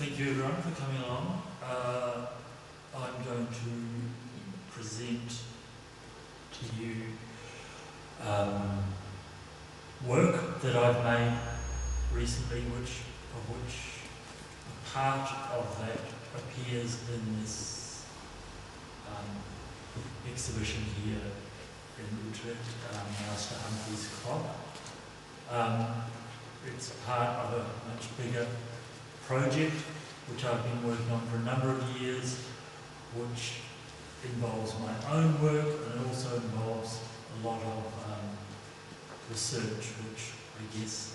Thank you everyone for coming along. I'm going to present to you work that I've made recently, which a part of that appears in this exhibition here in Utrecht, Master Humphrey's clock. It's part of a much bigger project which I've been working on for a number of years, which involves my own work and also involves a lot of research, which I guess,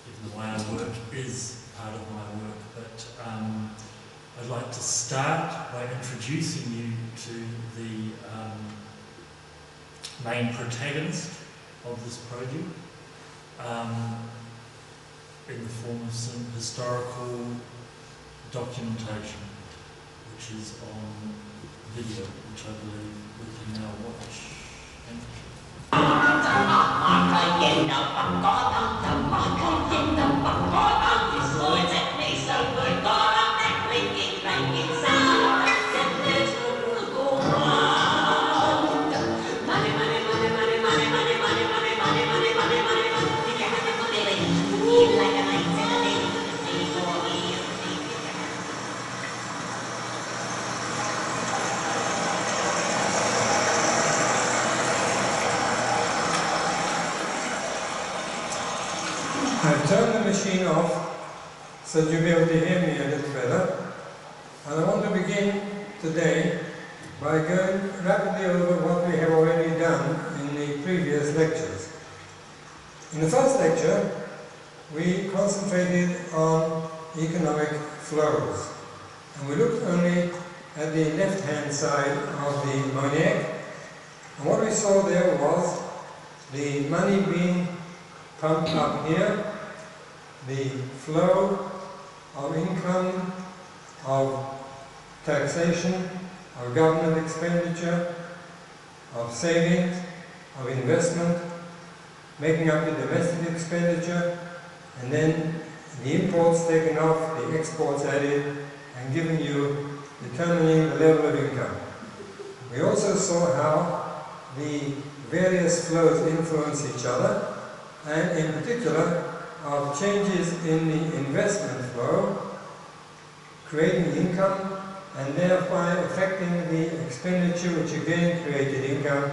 given the way I work, is part of my work. But I'd like to start by introducing you to the main protagonist of this project, in the form of some historical documentation, which is on video, which I believe we can now watch. Thank you. I've turned the machine off so that you'll be able to hear me a little better. And I want to begin today by going rapidly over what we have already done in the previous lectures. In the first lecture, we concentrated on economic flows. And we looked only at the left-hand side of the mosaic. And what we saw there was the money being pumped up here, the flow of income, of taxation, of government expenditure, of savings, of investment, making up the domestic expenditure, and then the imports taken off, the exports added, and giving you, determining the level of income. We also saw how the various flows influence each other, and in particular of changes in the investment flow, creating income and thereby affecting the expenditure, which again created income.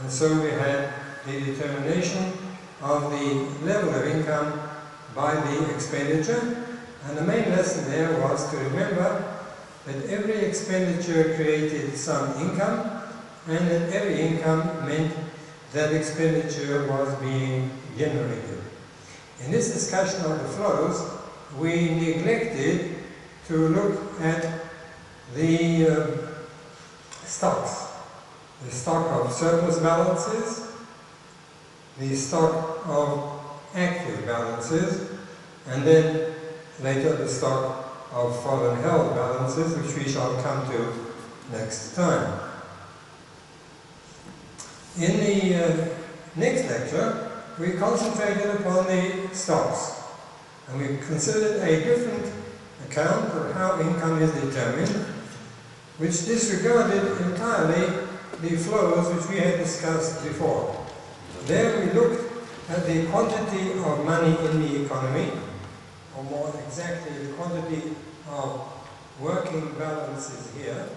And so we had the determination of the level of income by the expenditure. And the main lesson there was to remember that every expenditure created some income, and that every income meant that expenditure was being generated. In this discussion of the flows, we neglected to look at the stocks. The stock of surplus balances, the stock of active balances, and then later the stock of foreign held balances, which we shall come to next time. In the next lecture, we concentrated upon the stocks, and we considered a different account of how income is determined, which disregarded entirely the flows which we had discussed before. There we looked at the quantity of money in the economy, or more exactly the quantity of working balances here.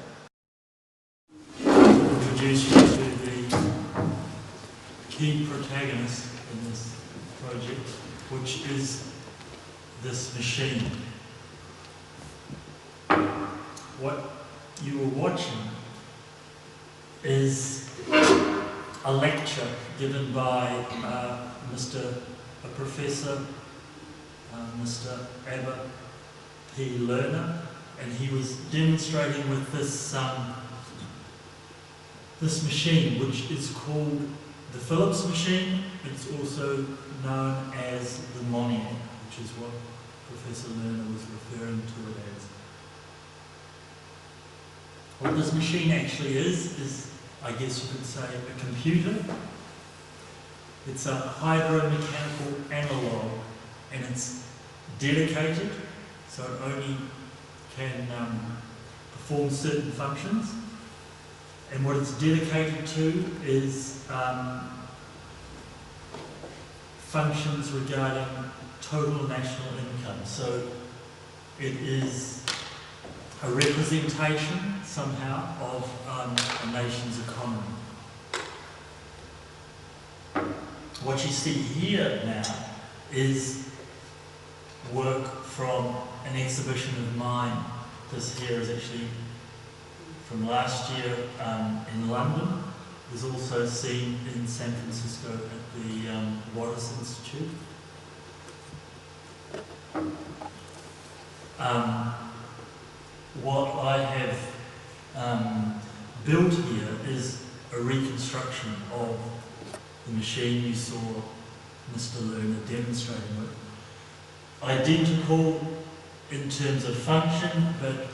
I'll introduce you to the key protagonist in this project, which is this machine. What you are watching is a lecture given by a professor, Mr. Appel, and he was demonstrating with this machine, which is called the Phillips machine. It's also known as the Moniac, which is what Professor Lerner was referring to it as. What this machine actually is, I guess you could say, a computer. It's a hydromechanical analog, and it's dedicated so it only can perform certain functions. And what it's dedicated to is functions regarding total national income. So it is a representation somehow of a nation's economy. What you see here now is work from an exhibition of mine. This here is actually from last year in London. It was also seen in San Francisco at the Waters Institute. What I have built here is a reconstruction of the machine you saw Mr. Lerner demonstrating with. Identical in terms of function, but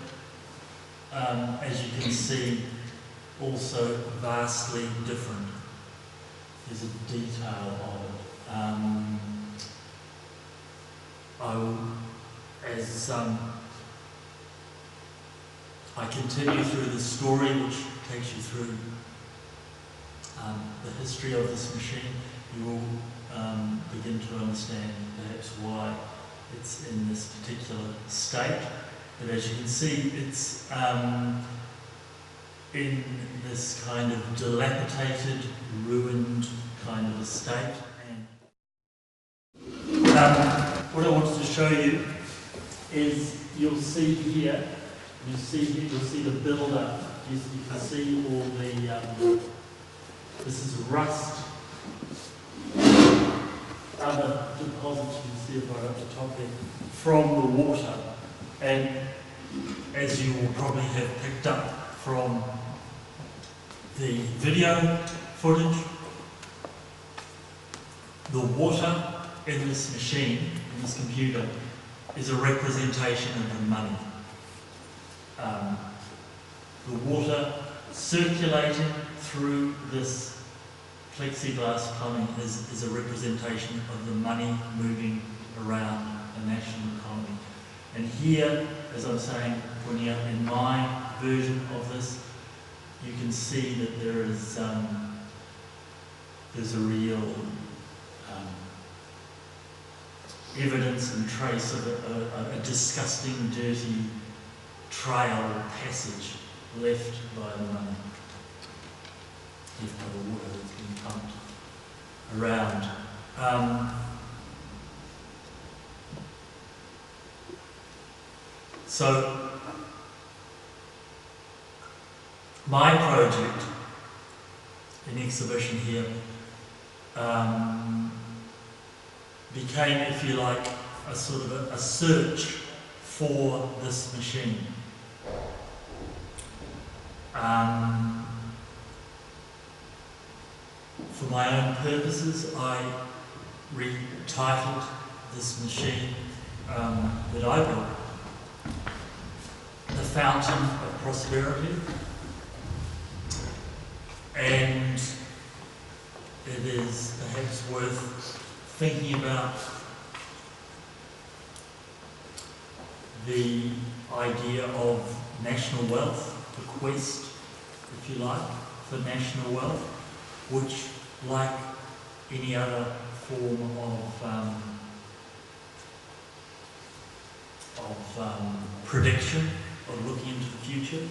as you can see, also vastly different. There's a detail of it. I will, as I continue through the story, which takes you through the history of this machine, you will begin to understand perhaps why it's in this particular state. But as you can see, it's in this kind of dilapidated, ruined kind of a state. And what I wanted to show you is you'll see here, you'll see the build-up. You can see all the this is rust. Other deposits, you can see it right up the top there, from the water. And as you will probably have picked up from the video footage, the water in this machine, in this computer, is a representation of the money. The water circulating through this plexiglass plumbing is a representation of the money moving around the national economy. And here, as I'm saying, pointing out in my version of this, you can see that there is there's a real evidence and trace of a disgusting, dirty trail or passage left by the money, left by the water that's been pumped around. So, my project, an exhibition here, became, if you like, a sort of a search for this machine. For my own purposes, I retitled this machine that I built The Fountain of Prosperity, and it is perhaps worth thinking about the idea of national wealth, the quest, if you like, for national wealth, which, like any other form of prediction, of looking into the future,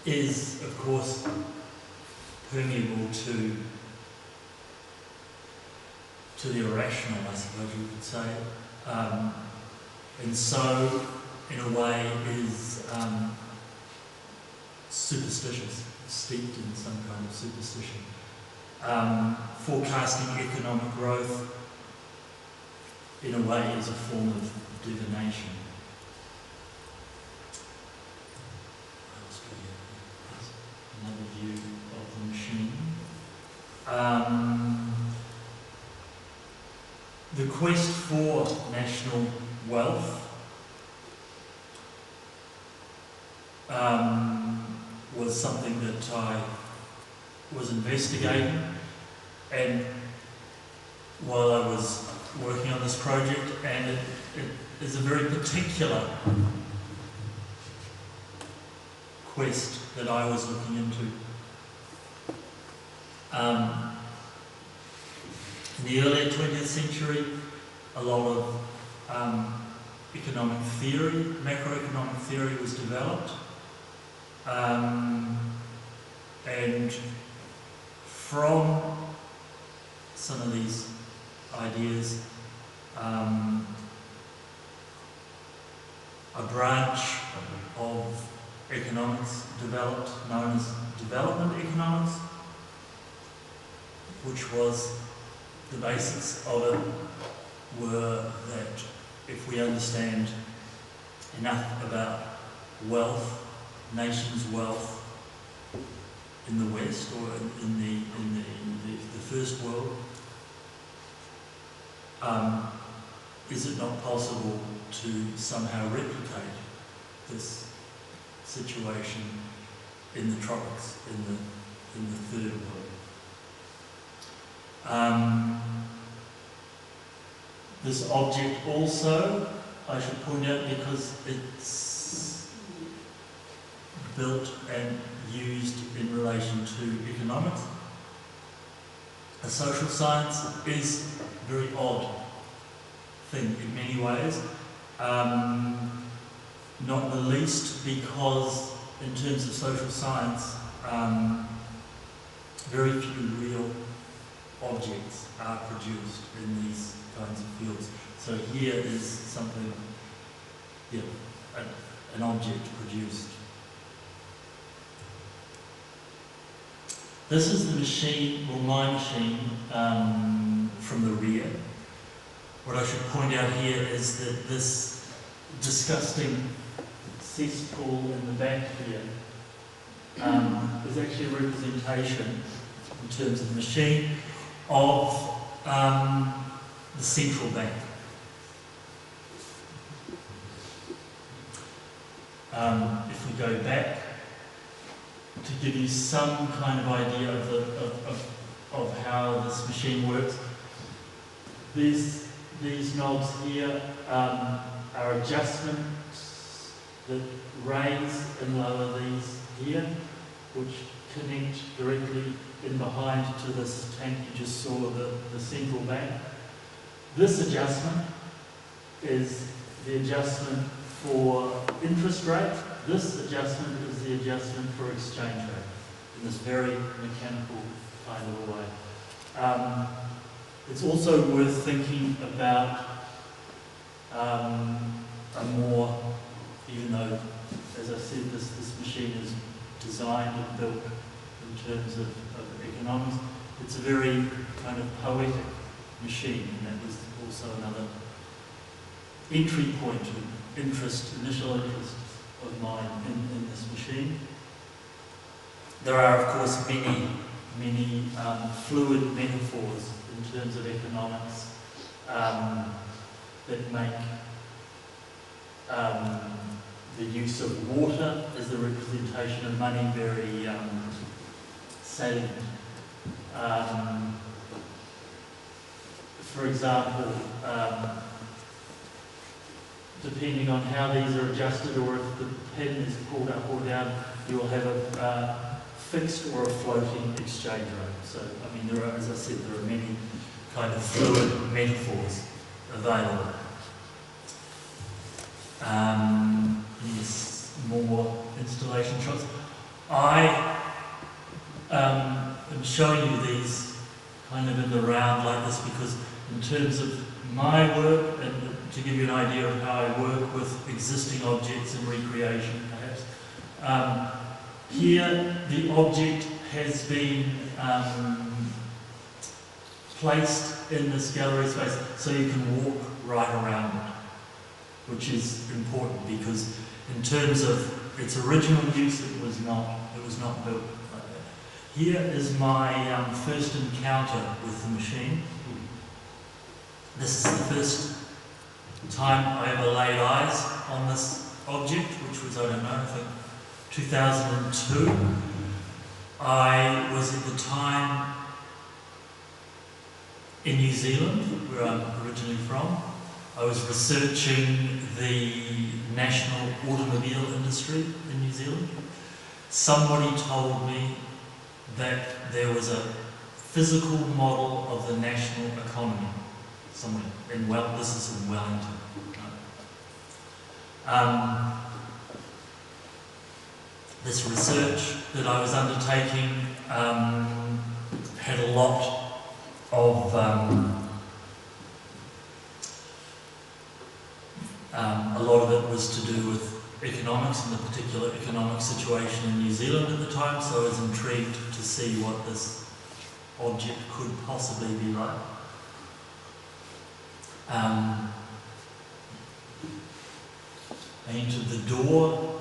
is, of course, permeable to the irrational, I suppose you could say, and so, in a way, is superstitious, steeped in some kind of superstition. Forecasting economic growth, in a way, is a form of divination. Another view of the machine. The quest for national wealth was something that I was investigating, and while I was working on this project, and is a very particular quest that I was looking into. In the earlier 20th century, a lot of economic theory, macroeconomic theory was developed, and from some of these ideas, a branch of economics developed known as development economics, which was, the basics of it were that if we understand enough about wealth, nations' wealth in the West or in the first world, is it not possible to somehow replicate this situation in the tropics, in the third world? This object also, I should point out, because it's built and used in relation to economics, a social science is a very odd thing in many ways, not the least because in terms of social science, very few real objects are produced in these kinds of fields. So here is something, yeah, an object produced. This is the machine, or my machine, from the rear. What I should point out here is that this disgusting cesspool in the back here is actually a representation, in terms of the machine, of the central bank. If we go back to give you some kind of idea of how this machine works, these knobs here are adjustments that raise and lower these here, which connect directly in behind to this tank you just saw, the central bank. This adjustment is the adjustment for interest rate. This adjustment is the adjustment for exchange rate, in this very mechanical kind of a way. It's also worth thinking about a more, even though, as I said, this machine is designed and built in terms of economics, it's a very kind of poetic machine, and that was also another entry point of initial interest of mine in this machine. There are, of course, many fluid metaphors in terms of economics that make the use of water as the representation of money very salient. For example, depending on how these are adjusted, or if the pin is pulled up or down, you will have a fixed or a floating exchange rate. So, I mean, there are, as I said, there are many kind of fluid metaphors available. Yes, more installation shots. I am showing you these kind of in the round like this because in terms of my work, and to give you an idea of how I work with existing objects in recreation perhaps, here the object has been placed in this gallery space so you can walk right around it, which is important because in terms of its original use it was not built like that. Here is my first encounter with the machine. This is the first time I ever laid eyes on this object, which was, I don't know, I think 2002. I was at the time in New Zealand, where I'm originally from. I was researching the national automobile industry in New Zealand. Somebody told me that there was a physical model of the national economy somewhere in this is in Wellington. This research that I was undertaking had a lot of it was to do with economics and the particular economic situation in New Zealand at the time, so I was intrigued to see what this object could possibly be like. I entered the door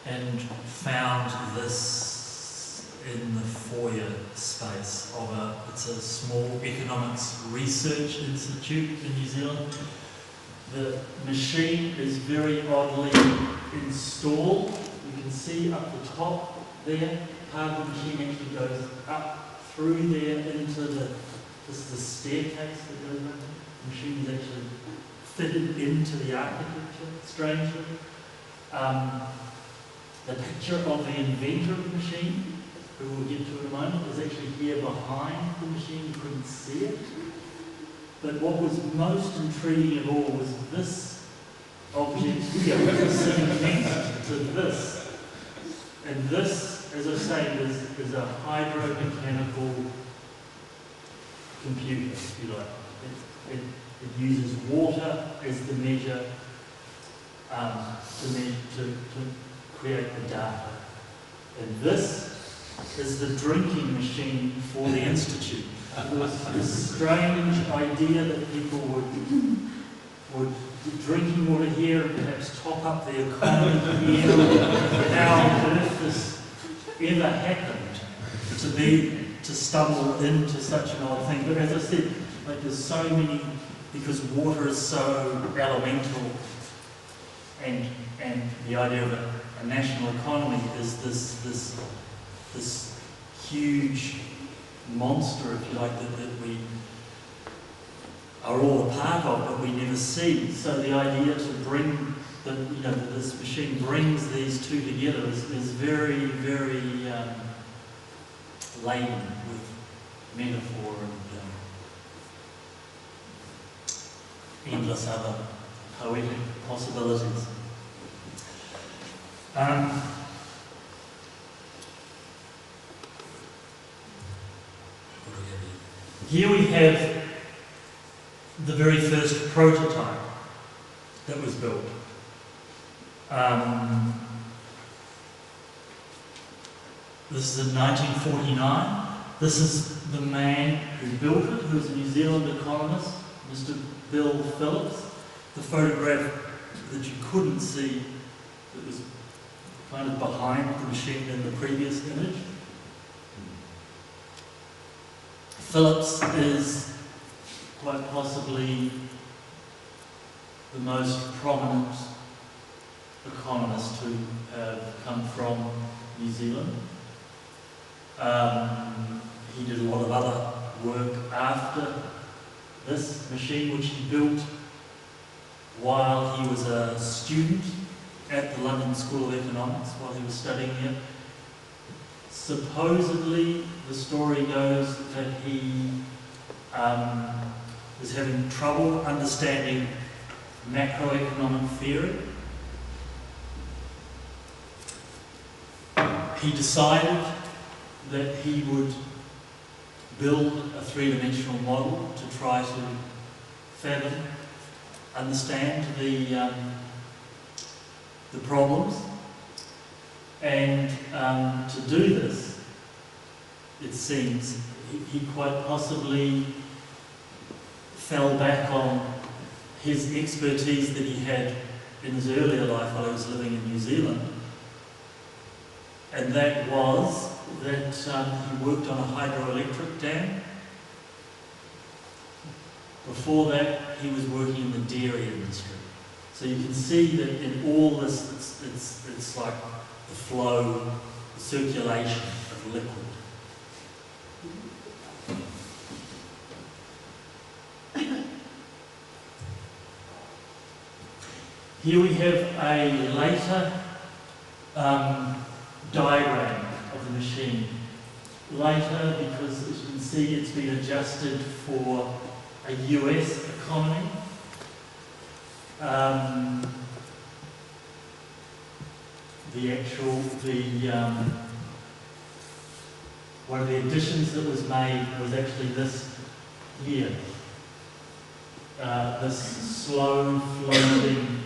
and found this in the foyer space of it's a small economics research institute in New Zealand. The machine is very oddly installed. You can see up the top there, part of the machine actually goes up through there into this is the staircase that goes around. The machine is actually fitted into the architecture, strangely. The picture of the inventor of the machine, who we'll get to in a moment, is actually here behind the machine. You couldn't see it. But what was most intriguing of all was this object here, sitting next to this. And this, as I say, is a hydromechanical computer, if you like. It uses water as the measure to create the data. And this is the drinking machine for the Institute. It was this strange idea that people would drinking water here and perhaps top up the economy here. How on earth this ever happened to stumble into such an odd thing. But as I said, like there's so many, because water is so elemental, and the idea of a national economy is this huge monster, if you like, that we are all a part of, but we never see. So the idea to bring that this machine brings these two together is very, very laden with metaphor and endless other poetic possibilities. Here we have the very first prototype that was built. This is in 1949. This is the man who built it, who is a New Zealand economist, Mr. Bill Phillips. The photograph that you couldn't see, that was kind of behind the machine in the previous image. Phillips is quite possibly the most prominent economist who have come from New Zealand. He did a lot of other work after this machine, which he built while he was a student at the London School of Economics, while he was studying here. Supposedly, the story goes that he was having trouble understanding macroeconomic theory. He decided that he would build a three-dimensional model to try to fathom, understand the problems. And to do this, it seems, he quite possibly fell back on his expertise that he had in his earlier life while he was living in New Zealand. And that was that he worked on a hydroelectric dam. Before that, he was working in the dairy industry. So you can see that in all this, it's like the flow, the circulation of liquid. Here we have a later diagram of the machine. Later, because as you can see, it's been adjusted for a US economy. One of the additions that was made was actually this here. This slow floating,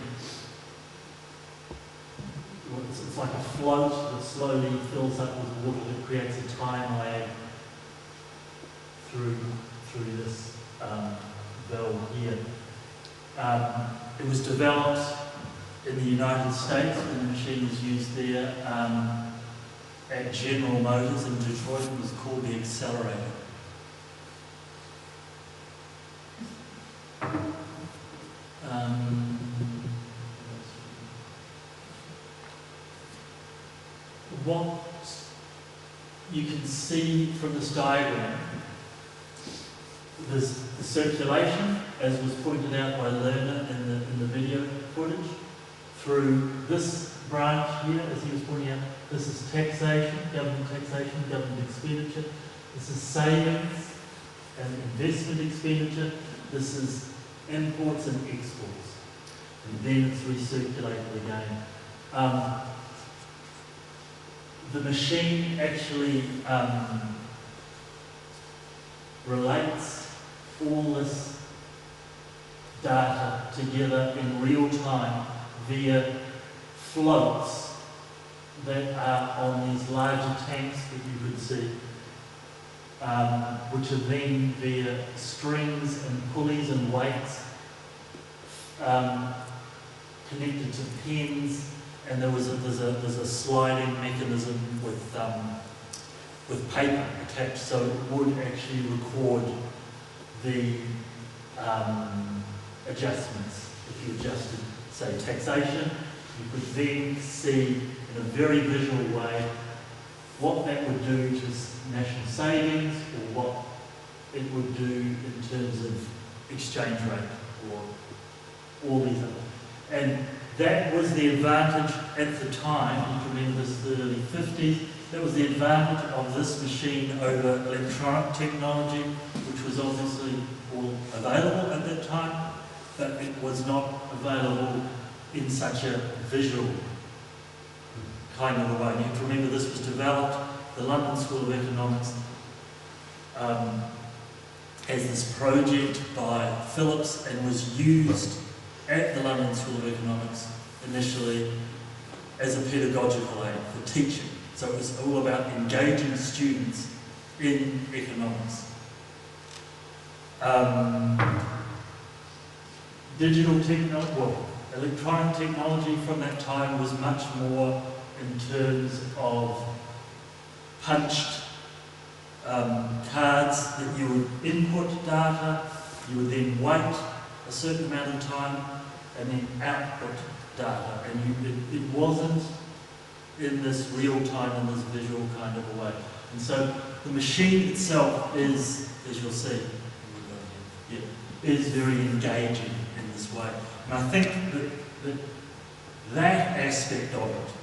it's like a float that slowly fills up with water that creates a time lag through this valve here. It was developed in the United States, and the machine was used there at General Motors in Detroit. It was called the accelerator. What you can see from this diagram, there's the circulation, as was pointed out by Lerner in the video footage, through this branch here, as he was pointing out. This is taxation, government expenditure. This is savings and investment expenditure. This is imports and exports. And then it's recirculated again. The machine actually relates all this data together in real time via floats that are on these larger tanks that you could see, which are then via strings and pulleys and weights connected to pins, and there's a sliding mechanism with paper attached, so it would actually record the adjustments. If you adjusted, say, taxation, you could then see in a very visual way what that would do to national savings, or what it would do in terms of exchange rate, or all these other. And that was the advantage at the time. You can remember this, the early 50s. That was the advantage of this machine over electronic technology, which was obviously all available at that time, but it was not available in such a visual kind of a way. You have to remember this was developed, the London School of Economics, as this project by Phillips, and was used at the London School of Economics initially as a pedagogical aid for teaching. So it was all about engaging students in economics. Digital technology, well, electronic technology from that time was much more in terms of punched cards that you would input data, you would then wait a certain amount of time, and then output data. And it wasn't in this real time, in this visual kind of a way. And so the machine itself is, as you'll see, is very engaging in this way. And I think that aspect of it,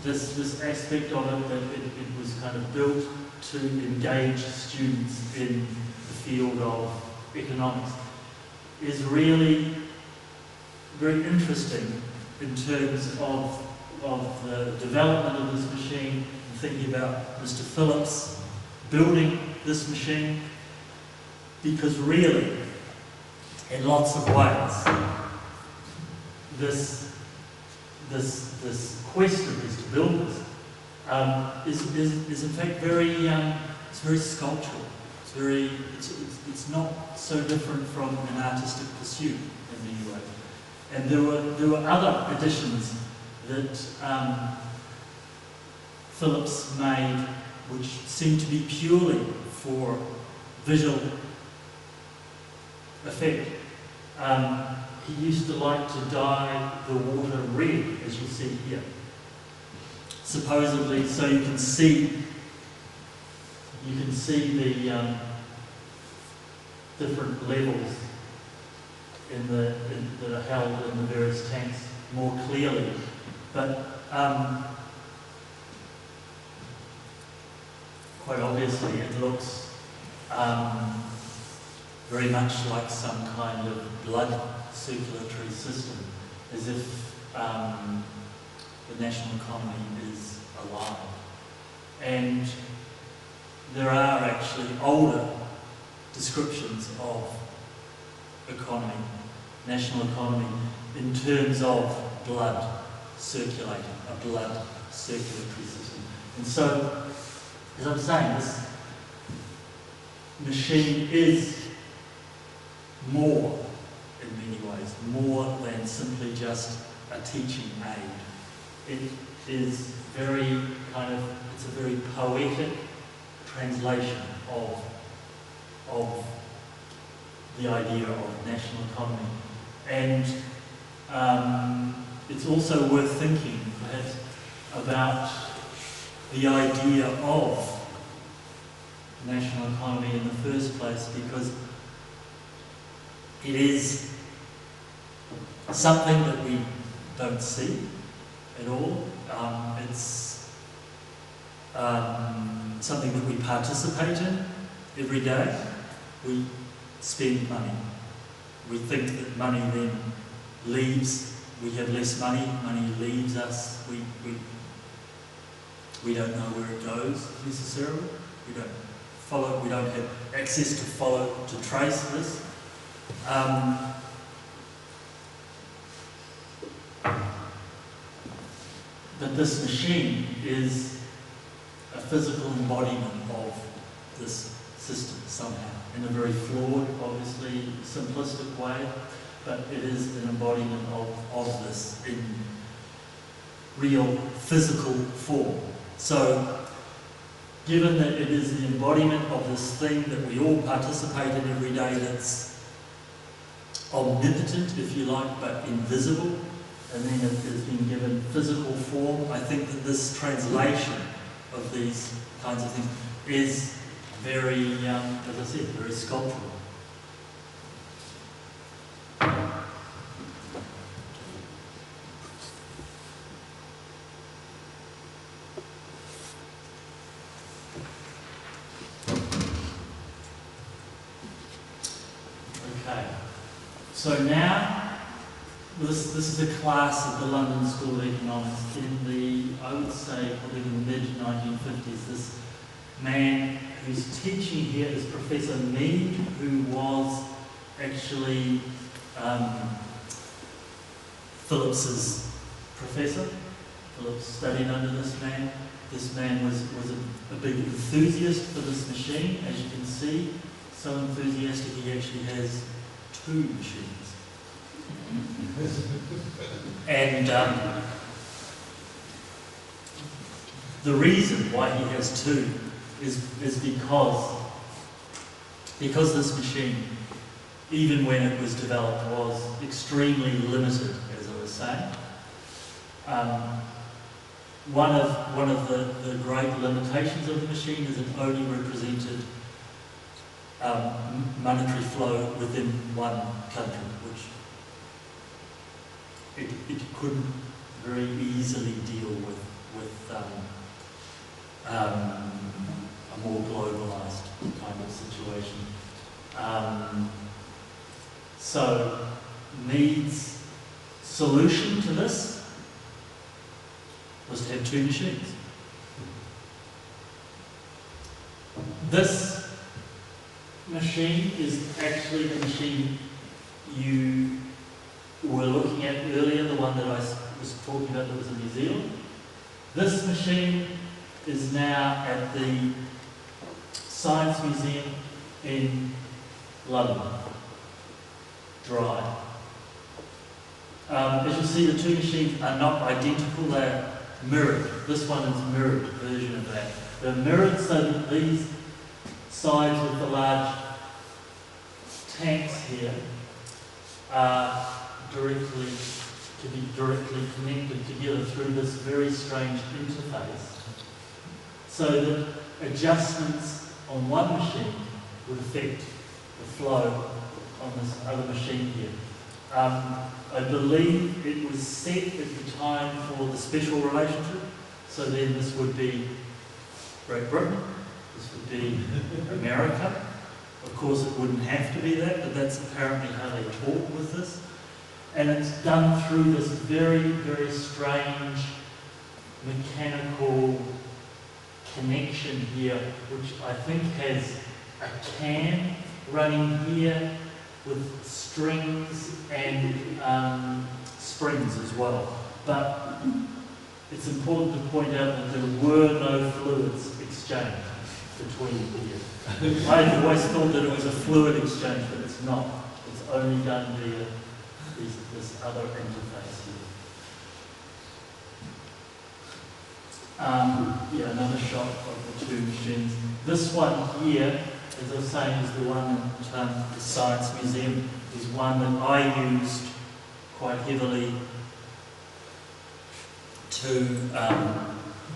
this aspect of it, that it was kind of built to engage students in the field of economics, is really very interesting in terms of the development of this machine, and thinking about Mr. Phillips building this machine, because really, in lots of ways, this quest of his to build this is in fact very it's very sculptural. It's not so different from an artistic pursuit in any way. And there were other additions that Phillips made, which seemed to be purely for visual effect. He used to like to dye the water red, as you see here, supposedly so you can see the different levels that are held in the various tanks more clearly. But quite obviously it looks very much like some kind of blood circulatory system, as if the national economy is alive. And there are actually older descriptions of economy, national economy, in terms of blood circulating, a blood circulatory system. And so, as I'm saying, this machine is more, in many ways, more than simply just a teaching aid. It is very it's a very poetic translation of the idea of national economy. And it's also worth thinking, perhaps, about the idea of national economy in the first place, because it is something that we don't see at all. It's something that we participate in every day. We spend money. We think that money then leaves. We have less money. Money leaves us. We don't know where it goes necessarily. We don't follow. We don't have access to trace this. But this machine is a physical embodiment of this system somehow, in a very flawed, obviously simplistic way, but it is an embodiment of this in real physical form. So, given that it is the embodiment of this thing that we all participate in every day, that's omnipotent, if you like, but invisible, and then it has been given physical form, I think that this translation of these kinds of things is very, as I said, very sculptural. Okay, so now this is a class at the London School of Economics in the, I would say, probably in the mid-1950s. This man who's teaching here is Professor Mead, who was actually Phillips's professor. Phillips studied under this man. This man was a big enthusiast for this machine, as you can see. So enthusiastic he actually has 2 machines. And the reason why he has 2 is because this machine, even when it was developed, was extremely limited, as I was saying. One of the great limitations of the machine is it only represented monetary flow within one country, which it couldn't very easily deal with a more globalized kind of situation. So Mead's solution to this was to have 2 machines. This machine is actually the machine you were looking at earlier, the one that I was talking about that was in New Zealand. This machine is now at the Science Museum in London, dry. As you see, the 2 machines are not identical, they're mirrored. This one is a mirrored version of that. They're mirrored so that these sides with the large tanks here are to be directly connected together through this very strange interface, so that adjustments on one machine would affect the flow on this other machine here. I believe it was set at the time for the special relationship, so then this would be Great Britain, this would be America. Of course it wouldn't have to be that, but that's apparently how they talk with this. And it's done through this very, very strange mechanical connection here, which I think has a can running here with strings and springs as well. But it's important to point out that there were no fluids exchanged between here. I always thought that it was a fluid exchange, but it's not. It's only done via this other interface here. Yeah, another shot of the two machines. This one here, as I was saying, is the one at the Science Museum, is one that I used quite heavily to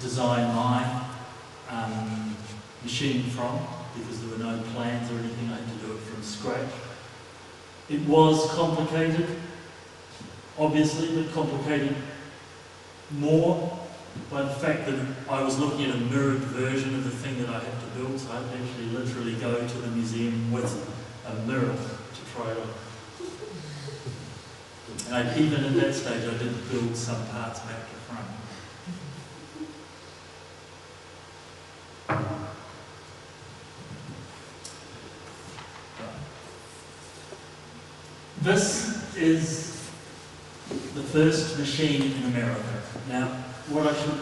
design my machine from, because there were no plans or anything. I had to do it from scratch. It was complicated, obviously, but complicated more by the fact that I was looking at a mirrored version of the thing that I had to build, so I had to actually literally go to the museum with a mirror to try it on. And even at that stage I did build some parts back to front. This is the first machine in America. Now, what I should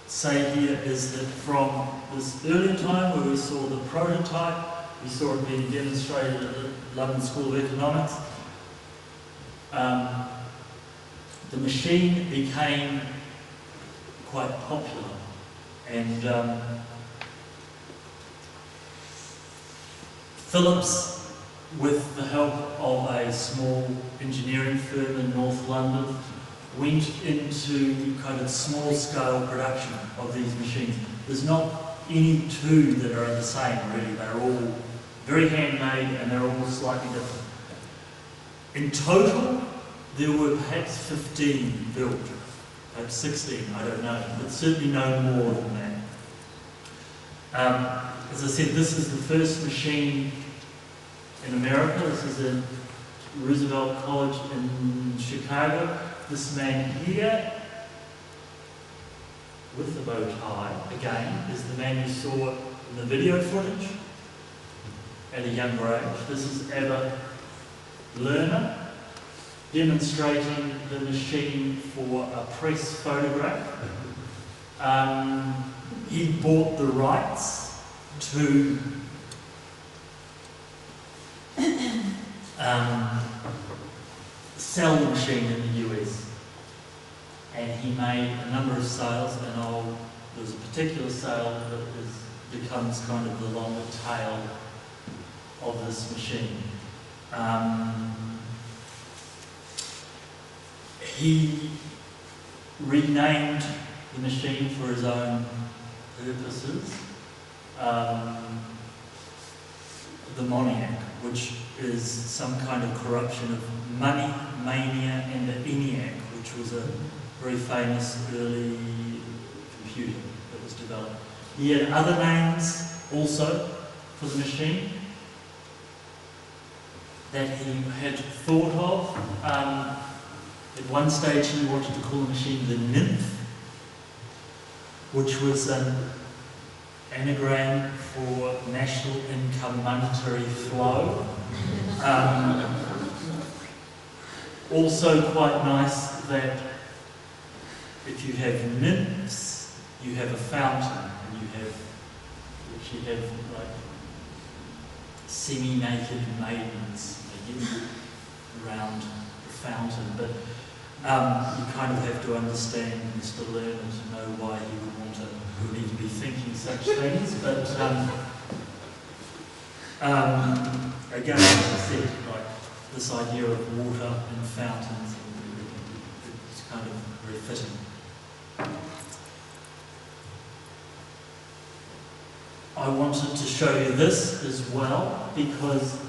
say here is that from this earlier time where we saw the prototype, we saw it being demonstrated at the London School of Economics, the machine became quite popular, and Philips, with the help of a small engineering firm in North London, went into kind of small-scale production of these machines. There's not any two that are the same, really. They're all very handmade and they're all slightly different. In total, there were perhaps 15 built, perhaps 16, I don't know, but certainly no more than that. As I said, this is the first machine in America. This is in Roosevelt College in Chicago. This man here, with the bow tie, again, is the man you saw in the video footage at a younger age. This is Abba Lerner, demonstrating the machine for a press photograph. He bought the rights to sell the machine in the US, and he made a number of sales, and there's a particular sale that becomes kind of the longer tail of this machine. He renamed the machine for his own purposes, the Moniac, which is some kind of corruption of money, mania, and the ENIAC, which was a very famous early computer that was developed. He had other names also for the machine that he had thought of. At one stage he wanted to call the machine the Nymph, which was an anagram for National Income Monetary Flow. Also quite nice that if you have nymphs, you have a fountain, and you have like semi-naked maidens again around the fountain. But you kind of have to understand Mr. Lerner to know why he would need to be thinking such things. But again, as I said, like this idea of water and fountains, it's kind of very fitting. I wanted to show you this as well because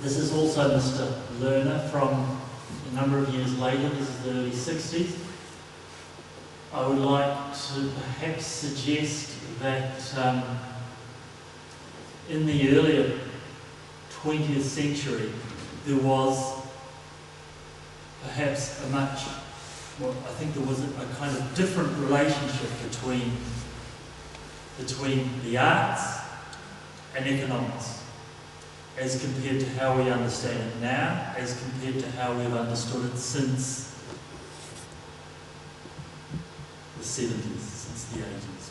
This is also Mr. Lerner from a number of years later. This is the early 60s. I would like to perhaps suggest that in the earlier 20th century there was perhaps I think there was a kind of different relationship between the arts and economics, as compared to how we understand it now, as compared to how we've understood it since the 70s, since the 80s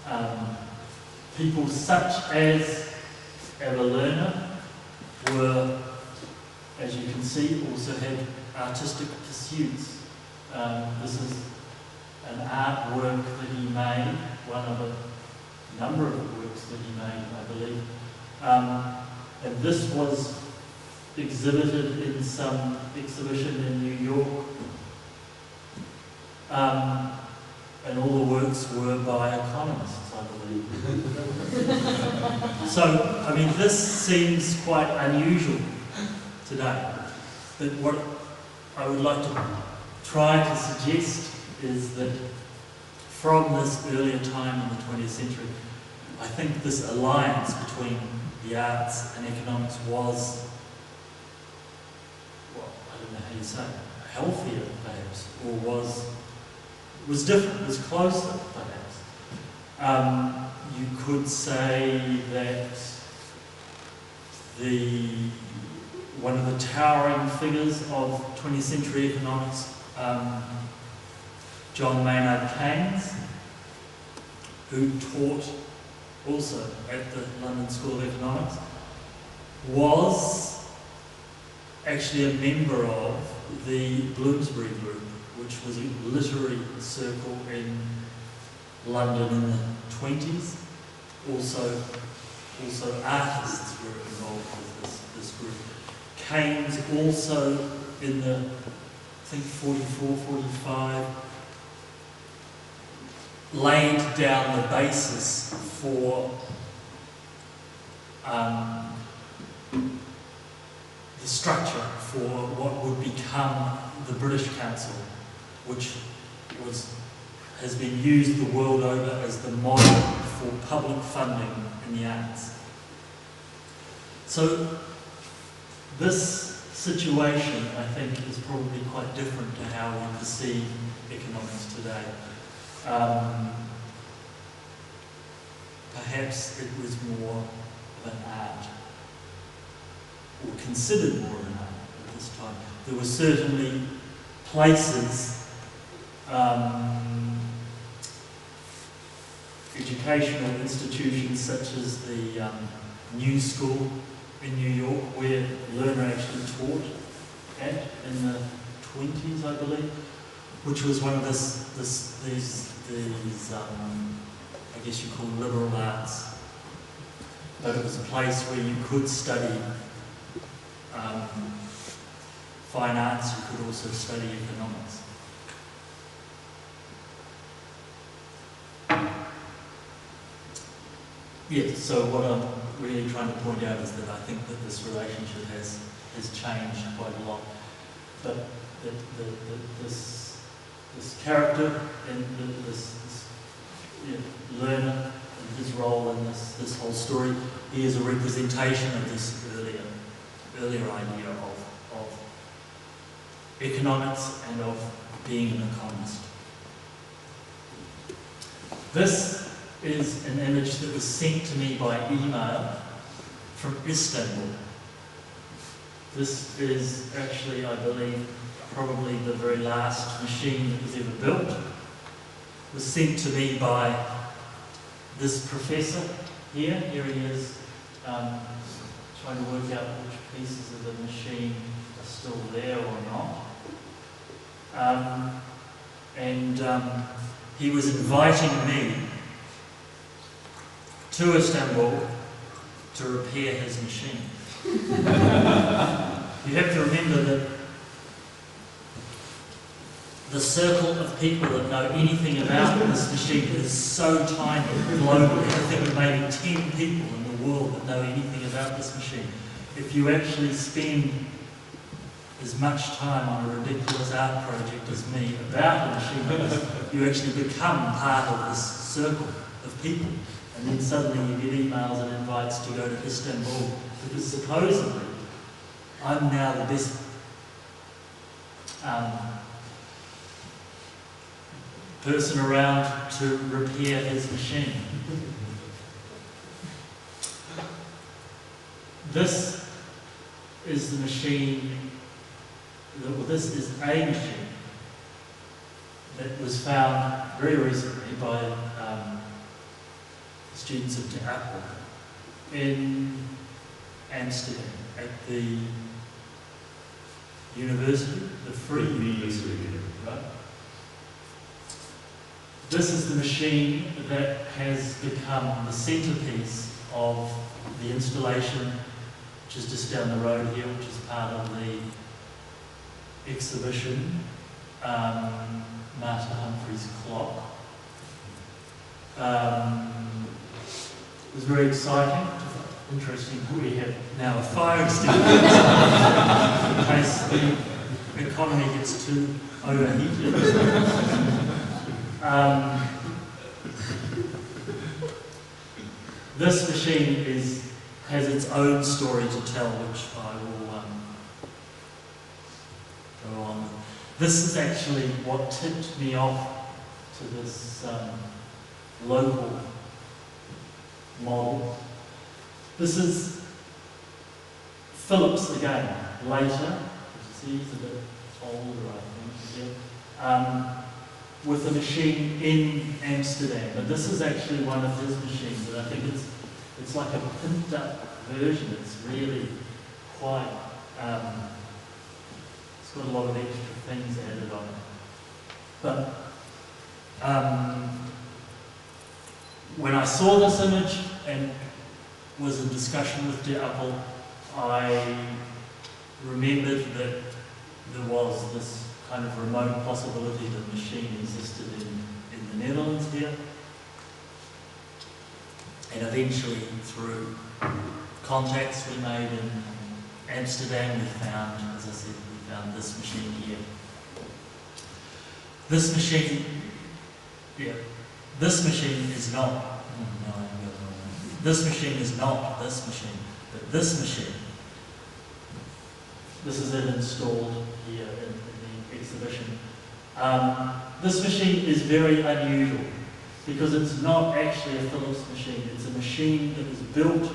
perhaps. People such as Appel were, as you can see, also had artistic pursuits. This is an artwork that he made, one of a number of works that he made, I believe. And this was exhibited in some exhibition in New York. And all the works were by economists, I believe. So, I mean, this seems quite unusual today. But what I would like to try to suggest is that from this earlier time in the 20th century, I think this alliance between the arts and economics was, well, I don't know how you say it, healthier perhaps, or was different, was closer perhaps. You could say that one of the towering figures of 20th century economics, John Maynard Keynes, who taught also at the London School of Economics, was actually a member of the Bloomsbury Group, which was a literary circle in London in the 20s. Also artists were involved with this group. Keynes also in the, I think 44, 45, laid down the basis for the structure for what would become the British Council, which has been used the world over as the model for public funding in the arts. So this situation, I think, is probably quite different to how we perceive economics today. Perhaps it was more of an art, or considered more of an art at this time. There were certainly places, educational institutions such as the New School in New York, where Lerner actually taught at in the 20s, I believe, which was one of these I guess you call liberal arts, but it was a place where you could study fine arts, you could also study economics. Yes, so what I'm really trying to point out is that I think that this relationship has changed quite a lot. But this character and this Lerner and his role in this whole story, he is a representation of this earlier idea of economics and of being an economist. This is an image that was sent to me by email from Istanbul. This is actually, I believe, probably the very last machine that was ever built. It was sent to me by this professor here. Here he is, trying to work out which pieces of the machine are still there or not. He was inviting me to Istanbul to repair his machine. You have to remember that the circle of people that know anything about this machine is so tiny globally. I think maybe 10 people in the the world that know anything about this machine. If you actually spend as much time on a ridiculous art project as me about a machine like this, you actually become part of this circle of people. And then suddenly you get emails and invites to go to Istanbul, because supposedly I'm now the best person around to repair his machine. This is the machine, well, this is a machine that was found very recently by students of Appel in Amsterdam at the university, the Free University, right? This is the machine that has become the centrepiece of the installation, which is just down the road here, which is part of the exhibition, Master Humphrey's clock. It was very exciting. Interesting that we have now a fire extinguisher in case the economy gets too overheated. This machine has its own story to tell, which I will go on with. This is actually what tipped me off to this local model. This is Phillips again, later. You see, he's a bit older, I think, yeah. With a machine in Amsterdam. But this is actually one of his machines, and I think it's like a pimped up version. It's really quite, it's got a lot of extra things added on it. But when I saw this image and was in discussion with De Appel, I remembered that there was this kind of remote possibility that the machine existed in the Netherlands here. And eventually, through contacts we made in Amsterdam, we found, as I said, we found this machine here. This machine, yeah, this machine is not, no, this machine is not this machine, but this machine, this is it installed here in the exhibition. This machine is very unusual because it's not actually a Phillips machine. It's a machine that was built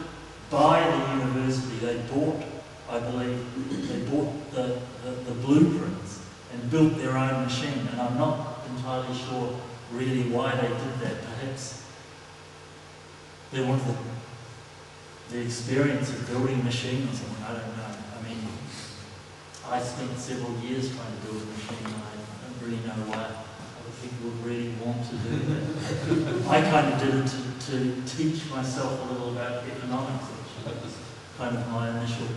by the university. They bought, I believe, they bought the blueprints and built their own machine. And I'm not entirely sure really why they did that. Perhaps they wanted the experience of building a machine or something. I don't know. I mean, I spent several years trying to build a machine. I don't really know why other people would really want to do that. I kind of did it to teach myself a little about economics, actually. That was kind of my initial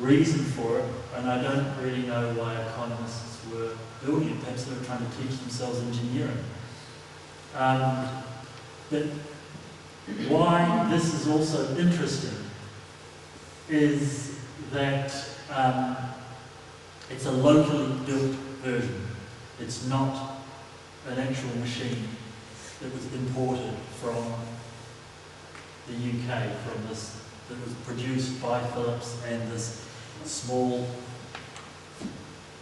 reason for it, and I don't really know why economists were building it. Perhaps they were trying to teach themselves engineering. But why this is also interesting is that it's a locally built version. It's not an actual machine that was imported from the UK, from this, that was produced by Phillips and this small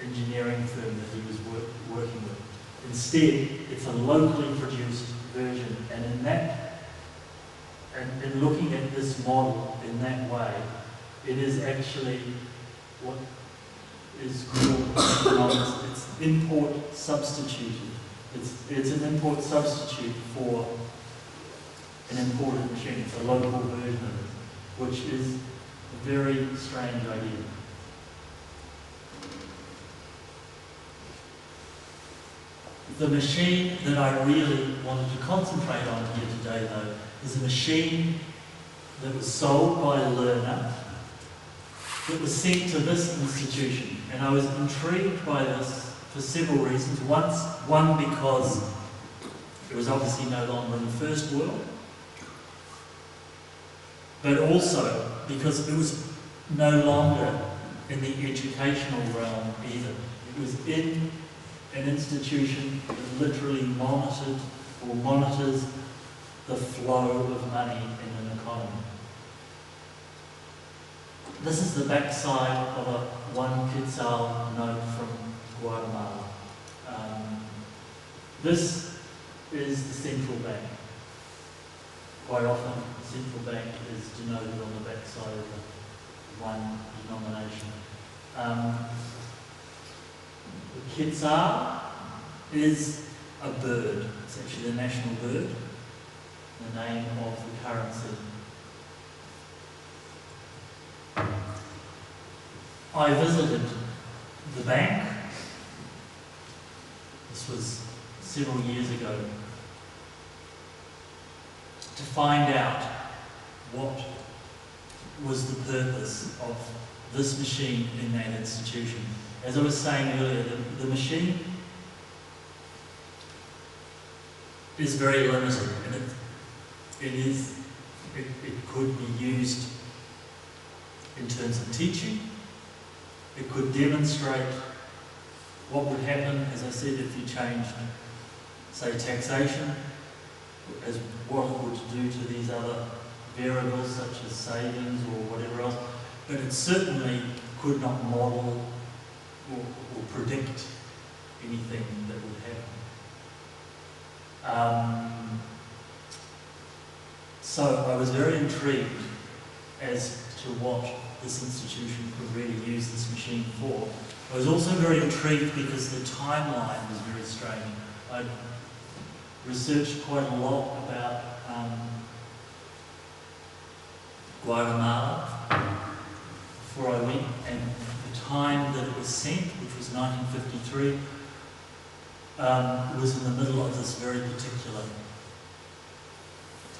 engineering firm that he was working with. Instead, it's a locally produced version, and in that, and in looking at this model in that way, it is actually what is called it's import substituted. It's an import substitute for an imported machine. It's a local version of it, which is a very strange idea. The machine that I really wanted to concentrate on here today, though, is a machine that was sold by a learner that was sent to this institution. And I was intrigued by this for several reasons. One, because it was obviously no longer in the First World. but also because it was no longer in the educational realm either. It was in an institution that literally monitored or monitors the flow of money in an economy. This is the backside of a 1 quetzal note from Guatemala. This is the central bank. Quite often, the central bank is denoted on the backside of the one denomination. The quetzal is a bird. It's actually the national bird, the name of the currency. I visited the bank. This was several years ago, to find out what was the purpose of this machine in that institution. As I was saying earlier, the machine is very limited, and it could be used in terms of teaching. It could demonstrate what would happen, as I said, if you changed, say, taxation, as what it would do to these other variables such as savings or whatever else. But it certainly could not model or predict anything that would happen. So I was very intrigued as to what this institution could really use this machine for. I was also very intrigued because the timeline was very strange. I'd researched quite a lot about Guatemala before I went, and the time that it was sent, which was 1953, was in the middle of this very particular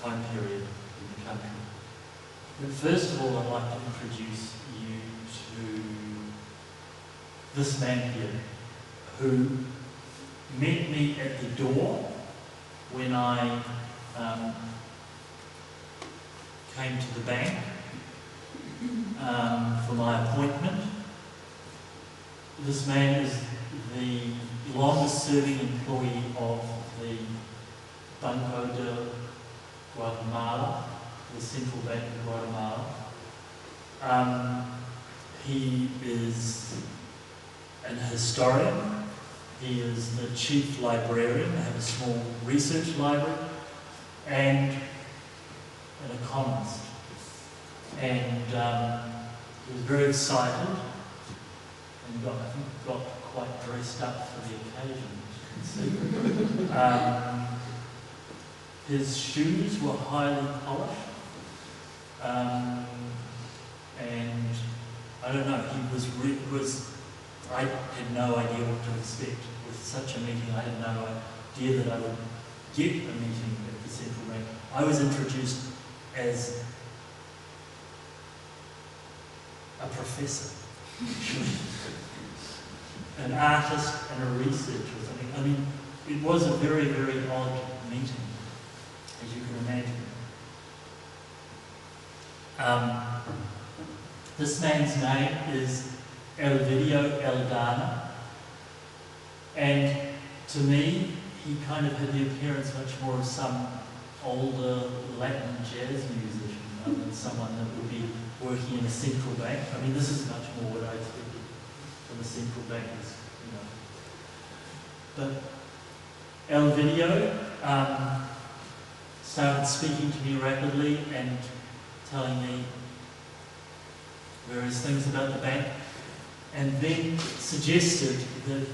time period in the country. But first of all, I'd like to introduce you to this man here, who met me at the door when I came to the bank for my appointment. This man is the longest serving employee of the Banco de Guatemala, the Central Bank of Guatemala. He is an historian. He is the chief librarian. I have a small research library, and an economist. And he was very excited and got quite dressed up for the occasion, as you can see. His shoes were highly polished, and I don't know, I had no idea what to expect with such a meeting. I had no idea that I would get a meeting at the Central Bank. I was introduced as a professor, an artist and a researcher or something. I mean, it was a very, very odd meeting, as you can imagine. This man's name is Elvidio Eldana, and to me, he kind of had the appearance much more of some older Latin jazz musician rather than someone that would be working in a central bank. I mean, this is much more what I expected from a central bank, you know. But Elvidio started speaking to me rapidly and telling me various things about the bank, and then suggested that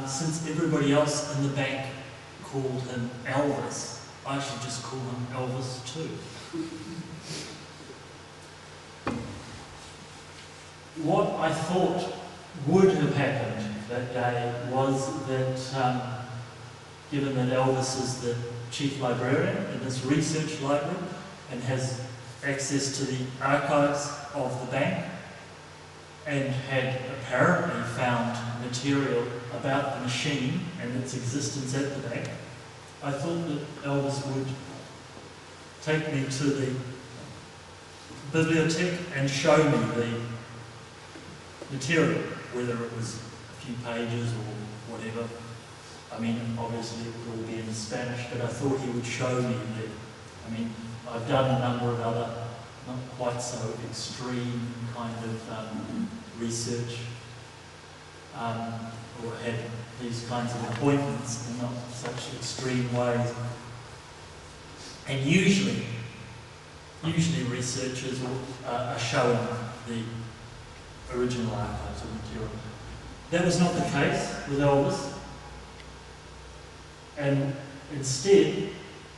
since everybody else in the bank called him Elvis, I should just call him Elvis too. What I thought would have happened that day was that, given that Elvis is the chief librarian in this research library and has access to the archives of the bank, and had apparently found material about the machine and its existence at the bank, I thought that Elvis would take me to the bibliothèque and show me the material, whether it was a few pages or whatever. I mean, obviously it would all be in Spanish, but I thought he would show me that. I mean, I've done a number of other, not quite so extreme kind of research, or had these kinds of appointments in not such extreme ways. And usually researchers are showing the original archives of material. That was not the case with Elvis. And instead,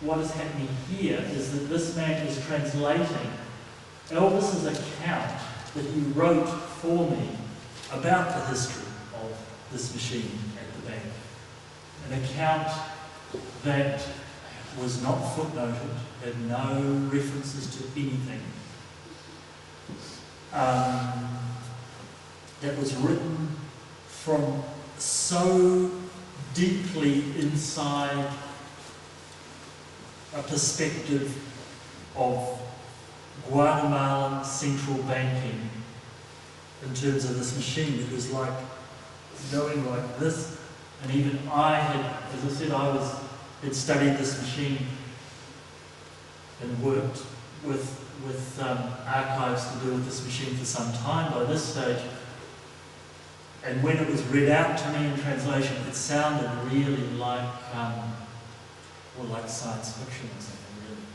what is happening here is that this man is translating Elvis's account that he wrote for me about the history of this machine at the bank. An account that was not footnoted, had no references to anything. That was written from so deeply inside a perspective of Guatemalan central banking in terms of this machine. It was like going like this, and even I had, as I said, had studied this machine and worked with archives to do with this machine for some time by this stage. And when it was read out to me in translation, it sounded really like, like science fiction or something, really.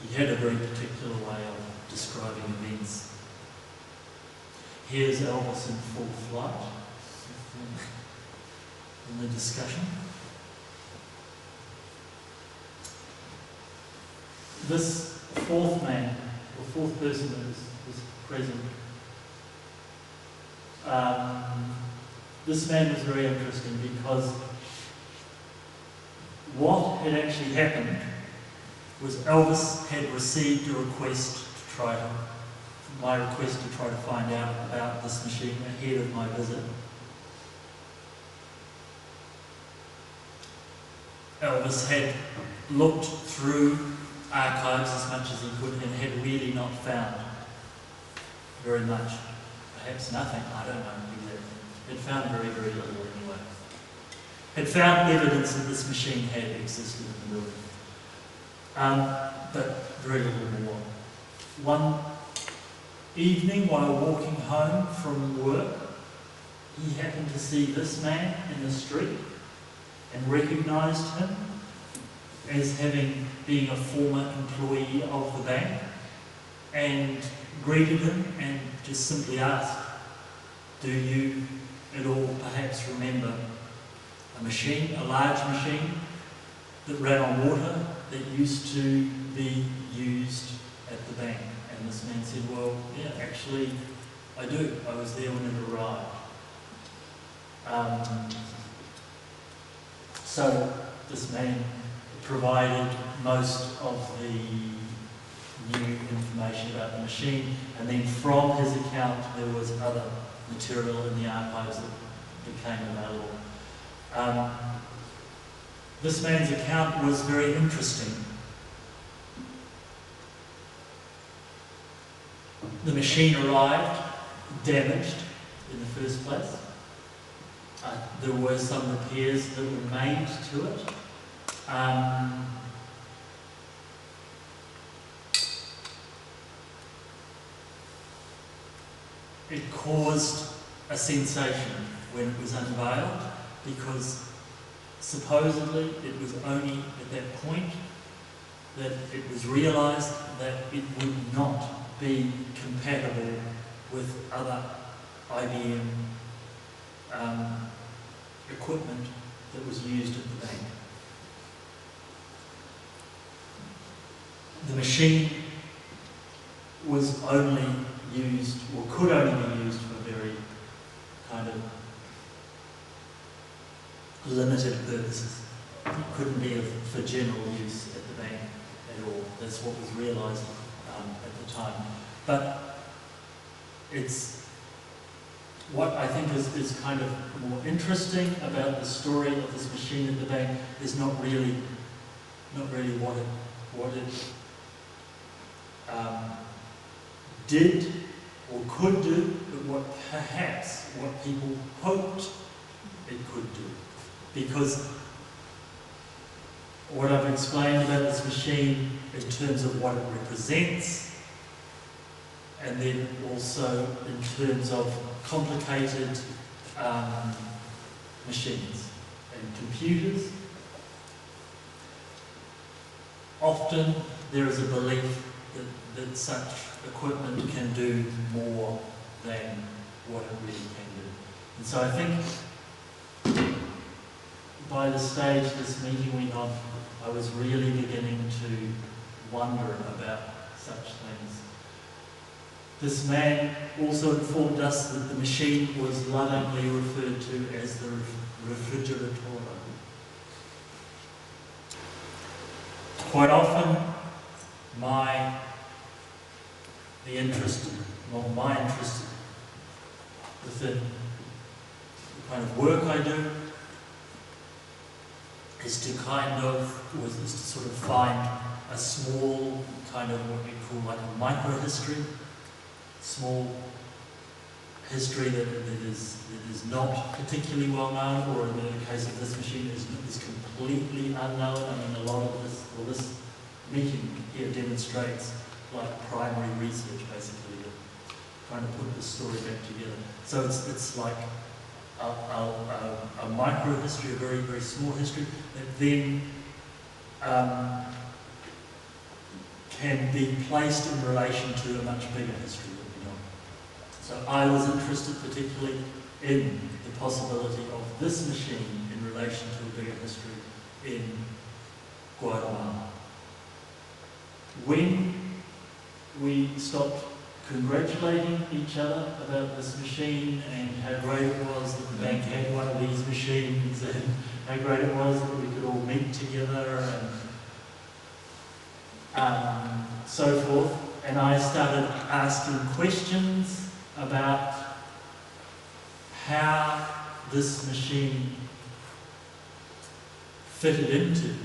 He had a very particular way of describing events. Here's Elvis in full flight in the discussion. This fourth man, or fourth person that is present, this man was very interesting because what had actually happened was Elvis had received a request my request to try to find out about this machine ahead of my visit. Elvis had looked through archives as much as he could and had really not found very much. Perhaps nothing, I don't know exactly. Had found very, very little anyway. Had found evidence that this machine had existed in the building. But very little more. One evening while walking home from work, he happened to see this man in the street and recognised him as being a former employee of the bank, and greeted him and just simply asked, "Do you at all perhaps remember a machine, a large machine that ran on water that used to be used at the bank?" And this man said, "Well, yeah, actually I do. I was there when it arrived." So this man provided most of the new information about the machine, and then from his account there was other material in the archives that became available. This man's account was very interesting. The machine arrived damaged in the first place. There were some repairs that were made to it. It caused a sensation when it was unveiled, because supposedly it was only at that point that it was realised that it would not be compatible with other IBM equipment that was used at the bank. The machine was only used, or could only be used for very kind of limited purposes. It couldn't be for general use at the bank at all. That's what was realised at the time. But it's what I think is kind of more interesting about the story of this machine at the bank is not really what it did or could do, but what people hoped it could do. Because what I've explained about this machine in terms of what it represents, and then also in terms of complicated machines and computers. Often there is a belief that such equipment can do more than what it really can do. And so I think by the stage this meeting went on, I was really beginning to wonder about such things. This man also informed us that the machine was lovingly referred to as the refrigerator. Quite often, my interest within the kind of work I do is to sort of find a small kind of what we call like a micro-history, small history that is not particularly well known, or in the case of this machine is completely unknown. I mean, a lot of this meeting here demonstrates like primary research, basically, trying to put the story back together. So it's like a micro history, a very, very small history, that then can be placed in relation to a much bigger history that we know. So I was interested particularly in the possibility of this machine in relation to a bigger history in Guatemala. When we stopped congratulating each other about this machine and how great it was that the bank had one of these machines, and how great it was that we could all meet together and so forth. And I started asking questions about how this machine fitted into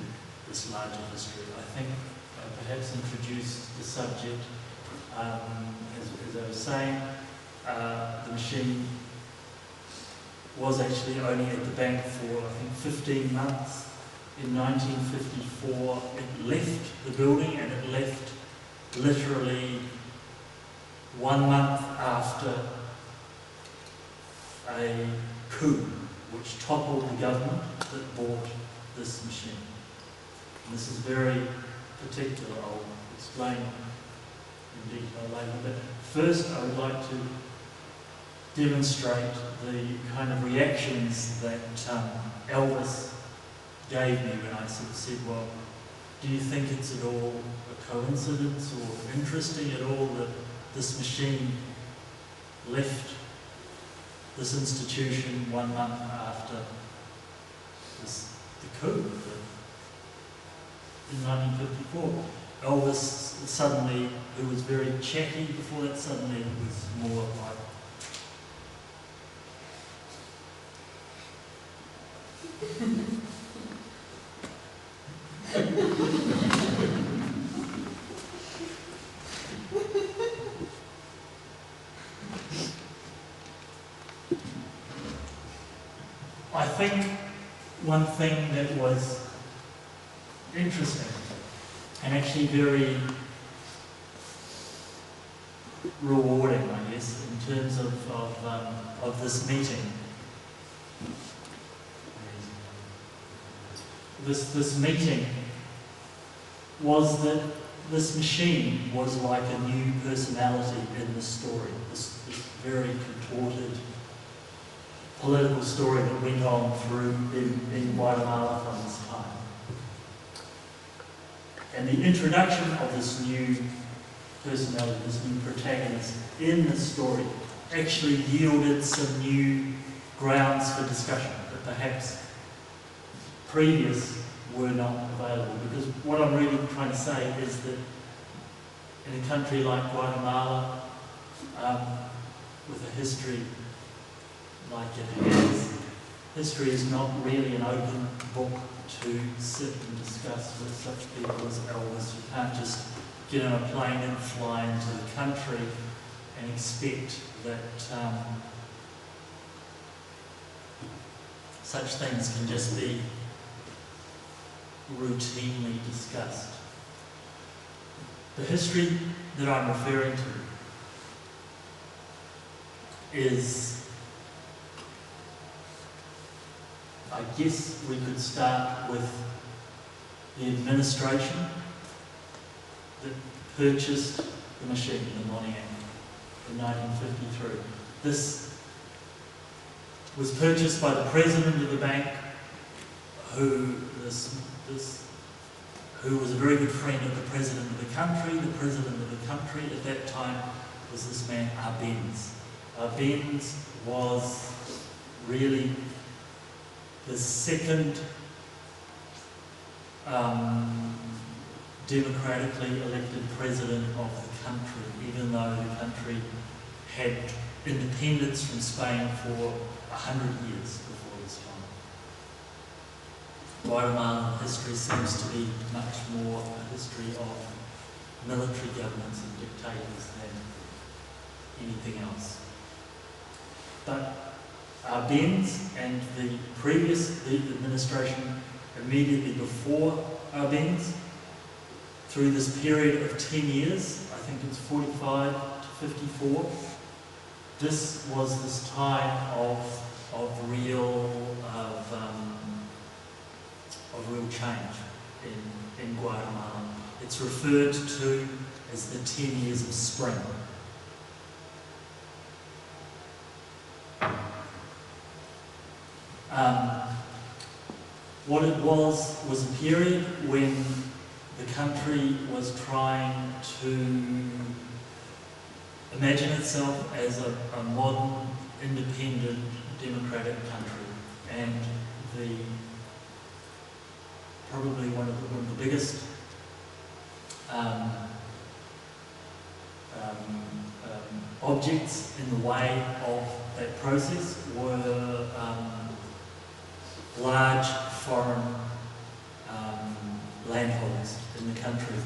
this larger history. I think I perhaps introduced the subject. As I was saying, the machine was actually only at the bank for, I think, 15 months. In 1954, it left the building, and it left literally 1 month after a coup, which toppled the government that bought this machine. And this is very particular. I'll explain in detail later, but first I would like to demonstrate the kind of reactions that Elvis gave me when I sort of said, well, do you think it's at all a coincidence or interesting at all that this machine left this institution 1 month after the coup in 1954? Elvis suddenly, who was very chatty before that, suddenly was more like, I think one thing that was interesting and actually very rewarding, I guess, in terms of this meeting. This meeting was that this machine was like a new personality in the story, this very contorted political story that went on through in Guatemala from this time. And the introduction of this new personality, this new protagonist in the story, actually yielded some new grounds for discussion that perhaps previous were not available. Because what I'm really trying to say is that in a country like Guatemala, with a history like it has, history is not really an open book to sit and discuss with such people as Elvis. You can't just get on a plane and fly into the country and expect that such things can just be routinely discussed. The history that I'm referring to is, I guess we could start with the administration that purchased the machine, the Nottingham, in 1953. This was purchased by the president of the bank, who was a very good friend of the president of the country. The president of the country at that time was this man, Benz. Benz was really the second democratically elected president of the country, even though the country had independence from Spain for 100 years before this time. Guatemalan history seems to be much more a history of military governments and dictators than anything else. But Benz and the previous administration immediately before Benz, through this period of 10 years, I think it's 45 to 54, this was this time of real change in Guatemala. It's referred to as the 10 years of spring. What it was a period when the country was trying to imagine itself as a modern, independent, democratic country, and probably one of the biggest objects in the way of that process were large foreign landholders in the country.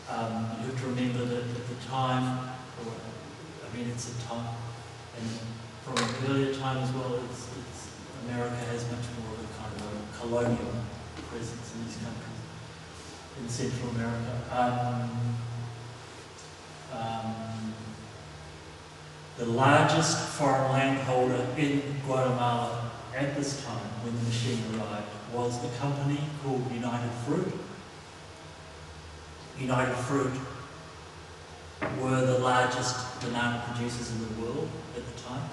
You have to remember that at the time, it's a time, and from an earlier time as well, America has much more of a kind of a colonial presence in these countries, in Central America. The largest foreign landholder in Guatemala at this time, when the machine arrived, was a company called United Fruit. United Fruit were the largest banana producers in the world at the time.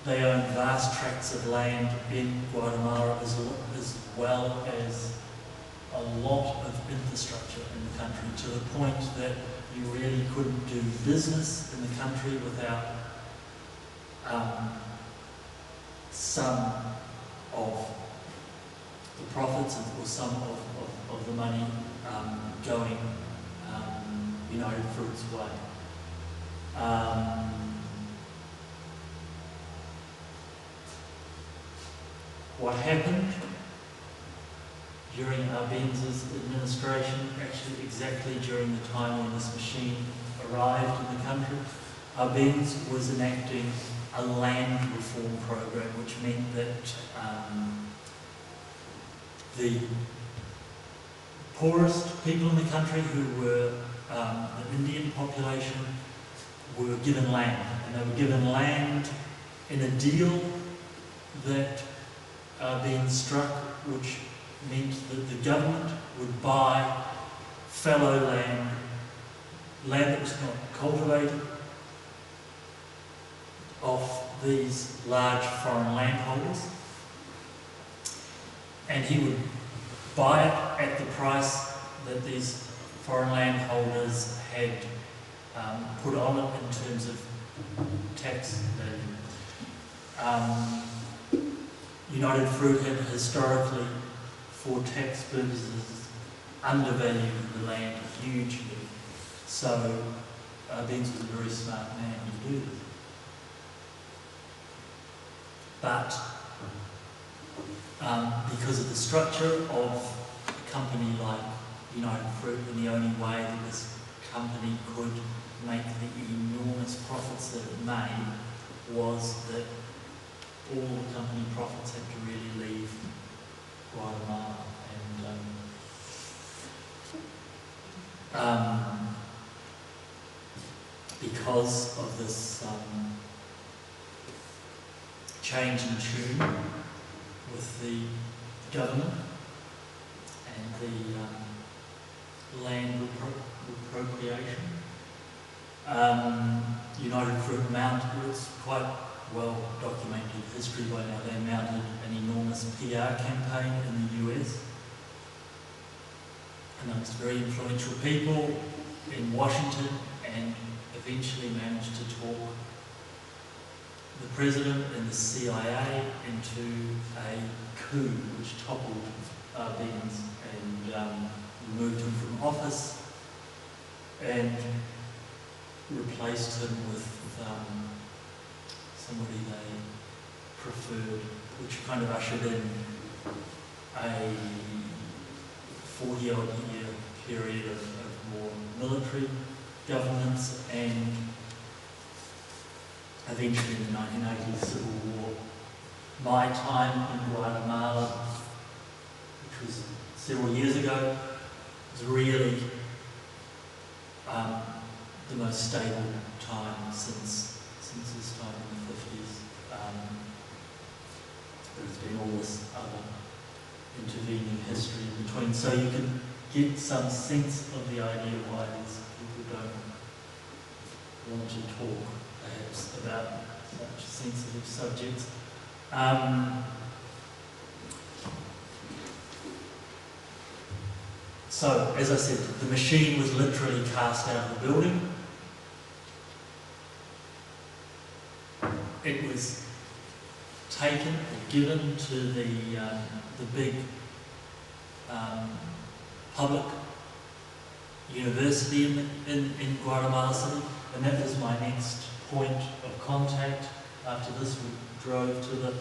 They owned vast tracts of land in Guatemala, as well as a lot of infrastructure in the country, to the point that you really couldn't do business in the country without some of the profits or some of the money going United Fruit's way. What happened during Benz's administration, actually exactly during the time when this machine arrived in the country, Benz was enacting a land reform program, which meant that the poorest people in the country, who were the Indian population, were given land. And they were given land in a deal that Benz struck, which meant that the government would buy fallow land that was not cultivated, off these large foreign landholders, and he would buy it at the price that these foreign landholders had put on it in terms of tax value. United Fruit had historically, for tax purposes, undervalued the land hugely, so Benz was a very smart man to do this. But because of the structure of a company like United Fruit, and the only way that this company could make the enormous profits that it made was that all the company profits had to really leave Guatemala. And because of this change in tune with the government and the land appropriation, United Fruit mounted, it's quite well documented history by now, they mounted an enormous PR campaign in the US amongst very influential people in Washington, and eventually managed to talk the president and the CIA into a coup which toppled Benz and removed him from office and replaced him with somebody they preferred, which kind of ushered in a 40-odd year period of more military governance, and eventually in the 1980s Civil War. My time in Guatemala, which was several years ago, was really the most stable time since this time in the 50s. There's been all this other intervening history in between, so you can get some sense of the idea why these people don't want to talk, perhaps, about such sensitive subjects. So, as I said, the machine was literally cast out of the building. It was taken or given to the big public university in Guatemala City, and that was my next point of contact. After this, we drove to the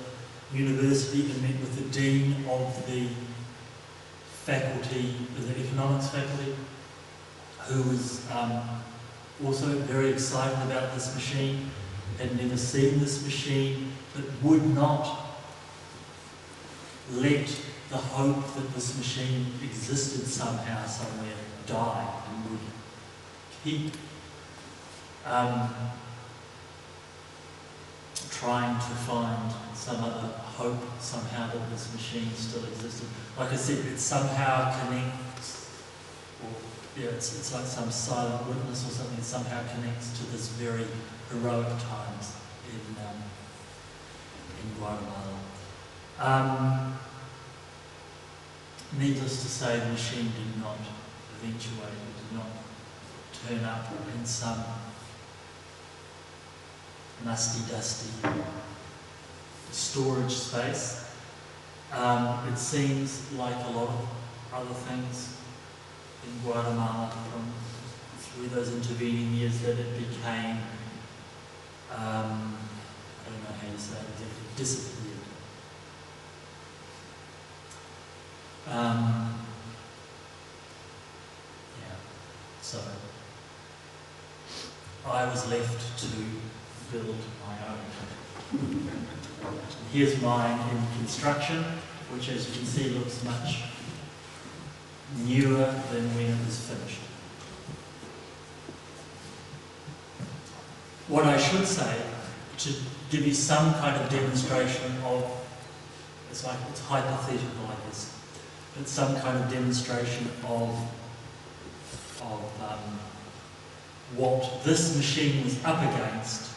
university and met with the dean of the faculty, the economics faculty, who was also very excited about this machine, had never seen this machine, but would not let the hope that this machine existed somehow, somewhere, die, and would keep trying to find some other hope somehow that this machine still existed. Like I said, it somehow connects, or yeah, it's like some silent witness or something, it somehow connects to this very heroic times in Guatemala. Needless to say, the machine did not eventuate, it did not turn up in some musty, dusty storage space. It seems like a lot of other things in Guatemala through those intervening years that it became, I don't know how you say it exactly, disappeared. So I was left to build my own. Here's mine in construction, which, as you can see, looks much newer than when it was finished. What I should say, to give you some kind of demonstration of, it's hypothetical, I guess, but some kind of demonstration of what this machine was up against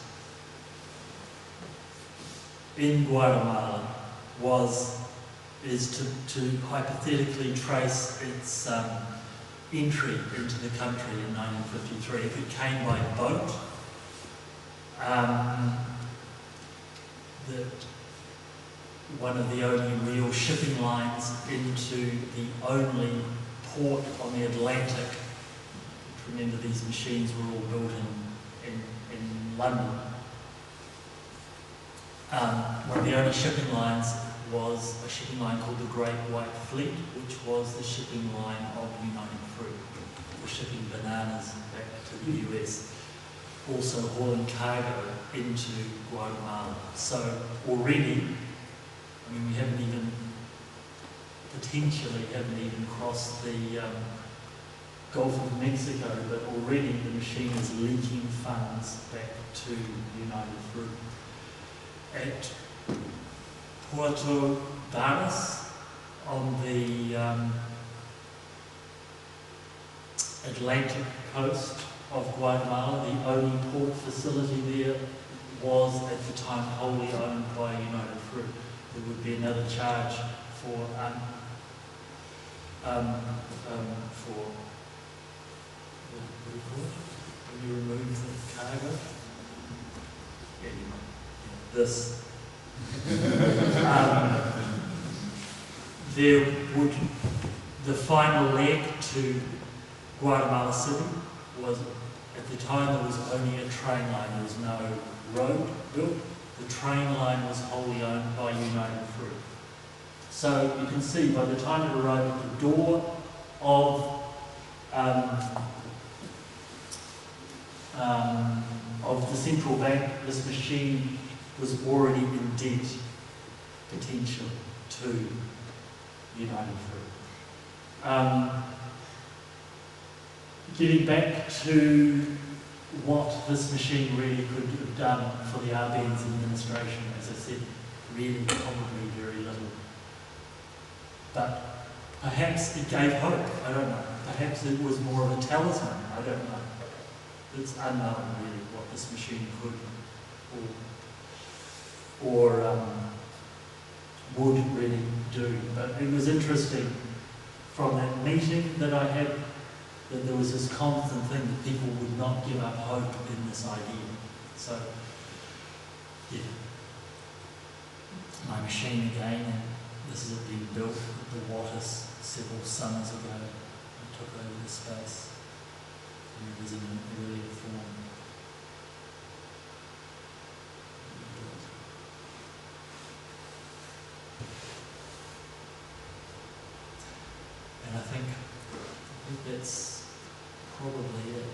in Guatemala is to hypothetically trace its entry into the country in 1953. If it came by boat, one of the only real shipping lines into the only port on the Atlantic. Remember, these machines were all built in London. One of the only shipping lines was a shipping line called the Great White Fleet, which was the shipping line of United Fruit, for shipping bananas back to the US, also hauling cargo into Guatemala. So already, I mean, we haven't even crossed the Gulf of Mexico, but already the machine is leaking funds back to United Fruit. At Puerto Varas on the Atlantic coast of Guatemala, the only port facility there was at the time wholly owned by United Fruit. There would be another charge for what do you call it? When you remove the cargo? This. The final leg to Guatemala City was, at the time there was only a train line, there was no road built. The train line was wholly owned by United Fruit. So you can see by the time it arrived at the door of the central bank, this machine was already in debt, potentially, to United Fruit. Getting back to what this machine really could have done for the Arbenz administration, as I said, really probably very little. But perhaps it gave hope, I don't know. Perhaps it was more of a talisman, I don't know. It's unknown really what this machine could or would really do. But it was interesting from that meeting that I had that there was this constant thing that people would not give up hope in this idea. So, yeah, my machine again, and this is it being built at the Wattis several summers ago. I took over the space, and it was in an earlier form. And I think that's probably it.